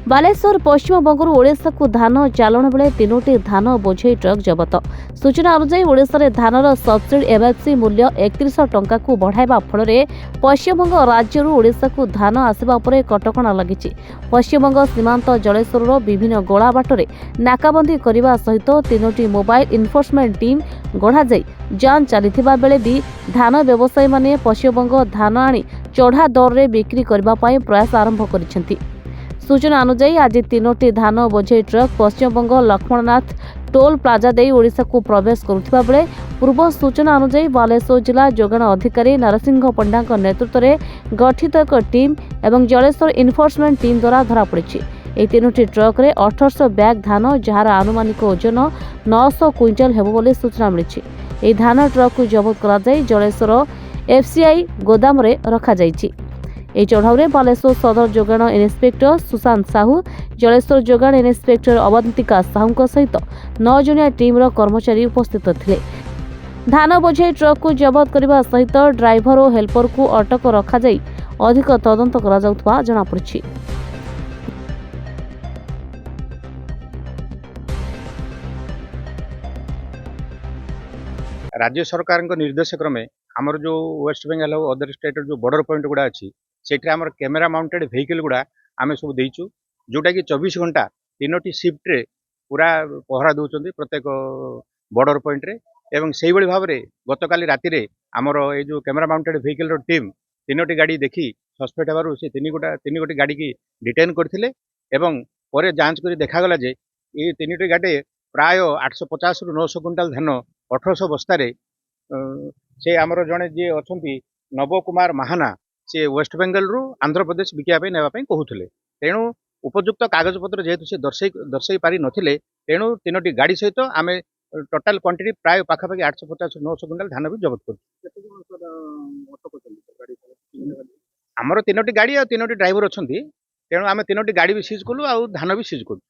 ବାଲେଶ୍ୱର ପଶ୍ଚିମବଙ୍ଗରୁ ଓଡ଼ିଶାକୁ ଧାନ ଚାଲାଣ ବେଳେ 3ଟି ଧାନ ବୋଝେଇ ଟ୍ରକ୍ ଜବତ। ସୂଚନା ଅନୁଯାୟୀ ଓଡ଼ିଶାରେ ଧାନର ସବସିଡି ଏମ୍ଏସ୍ପି ମୂଲ୍ୟ 3100 ଟଙ୍କାକୁ ବଢ଼ାଇବା ଫଳରେ ପଶ୍ଚିମବଙ୍ଗ ରାଜ୍ୟରୁ ଓଡ଼ିଶାକୁ ଧାନ ଆସିବା ଉପରେ କଟକଣା ଲାଗିଛି। ପଶ୍ଚିମବଙ୍ଗ ସୀମାନ୍ତ ଜଳେଶ୍ୱରର ବିଭିନ୍ନ ଗୋଳା ବାଟରେ ନାକାବନ୍ଦୀ କରିବା ସହିତ 3ଟି ମୋବାଇଲ ଏନ୍ଫୋର୍ସମେଣ୍ଟ ଟିମ୍ ଗଢ଼ାଯାଇ ଯାଞ୍ଚ ଚାଲିଥିବା ବେଳେ ବି ଧାନ ବ୍ୟବସାୟୀମାନେ ପଶ୍ଚିମବଙ୍ଗ ଧାନ ଆଣି ଚଢ଼ା ଦରରେ ବିକ୍ରି କରିବା ପାଇଁ ପ୍ରୟାସ ଆରମ୍ଭ କରିଛନ୍ତି। ସୂଚନା ଅନୁଯାୟୀ ଆଜି 3ଟି ଧାନ ବୋଝେଇ truck Paschimbanga Lakshmannath toll plaza ଦେଇ ଓଡ଼ିଶାକୁ ପ୍ରବେଶ କରୁଥିବା ବେଳେ ପୂର୍ବ ସୂଚନା ଅନୁଯାୟୀ ବାଲେଶ୍ୱର ଜିଲ୍ଲା ଯୋଗାଣ ଅଧିକାରୀ ନରସିଂହ ପଣ୍ଡାଙ୍କ ନେତୃତ୍ୱରେ ଗଠିତ ଏକ ଟିମ୍ ଏବଂ ଜଳେଶ୍ୱର ଏନ୍ଫୋର୍ସମେଣ୍ଟ ଟିମ୍ ଦ୍ୱାରା ଧରାପଡ଼ିଛି। ଏହି 3ଟି ଟ୍ରକ୍ରେ 1800 ବ୍ୟାଗ୍ ଧାନ, ଯାହାର ଆନୁମାନିକ ଓଜନ 900 କ୍ୱିଣ୍ଟାଲ ହେବ ବୋଲି ସୂଚନା ମିଳିଛି। ଏହି ଧାନ ଟ୍ରକ୍କୁ ଜବତ କରାଯାଇ ଜଳେଶ୍ୱର ଏଫ୍ସିଆଇ ଗୋଦାମରେ ରଖାଯାଇଛି। ଏହି ଚଢ଼ାଉରେ ବାଲେଶ୍ୱର ସଦର ଯୋଗାଣ ଇନ୍ସପେକ୍ଟର ସୁଶାନ୍ତ ସାହୁ, ଜଳେଶ୍ୱର ଯୋଗାଣ ଇନ୍ସପେକ୍ଟର ଅବନ୍ତିକା ସାହୁଙ୍କ ସହିତ 9 ଜଣିଆ ଟିମ୍ର କର୍ମଚାରୀ ଉପସ୍ଥିତ ଥିଲେ। ଧାନ ବୋଝେଇ ଟ୍ରକ୍କୁ ଜବତ କରିବା ସହିତ ଡ୍ରାଇଭର ଓ ହେଲ୍ପରକୁ ଅଟକ ରଖାଯାଇ ଅଧିକ ତଦନ୍ତ କରାଯାଉଥିବା ଜଣାପଡ଼ିଛି। राज्य सरकार निर्देश क्रमे आमर जो वेस्ट बेंगल और अदर स्टेट जो बॉर्डर पॉइंट गुड़ा अच्छी से कैमेरा माउंटेड व्हीकल गुड़ा आम सब देचु जोटा कि 24 घंटा 3टी शिफ्ट्रे पूरा पहरा दौरान प्रत्येक बॉर्डर पॉइंट रे एवं से भाव में गतकाली राति आमर ये जो कैमेरा माउंटेड व्हीकल टीम 3टी गाड़ी देखी सस्पेक्ट होवर से 3 गोटी गाड़ी की डिटेन करते पर जांच कर देखागला जे ये 3टी गाड़ी प्राय 850 रु 900 क्विंटाल धान 1800 बस्तारे से आमर जड़े जी अच्छा नव कुमार महाना से वेस्ट बेंगल रु आंध्र प्रदेश बिकापी नापी कहते तेणु उपयुक्त कागज पत्र जेहेतु से दर्शाई पारि नथिले तेणु 3टी गाड़ी सहित आम टोटाल क्वांटिटी प्राय पाखापाखि 850 रु 900 क्विंटाल धान भी जबत कर आमर 3टी गाड़ी और 3टी ड्राइवर अच्छा तेणु आम 3टी गाड़ी भी सीज कलु आ धान भी सीज कलु।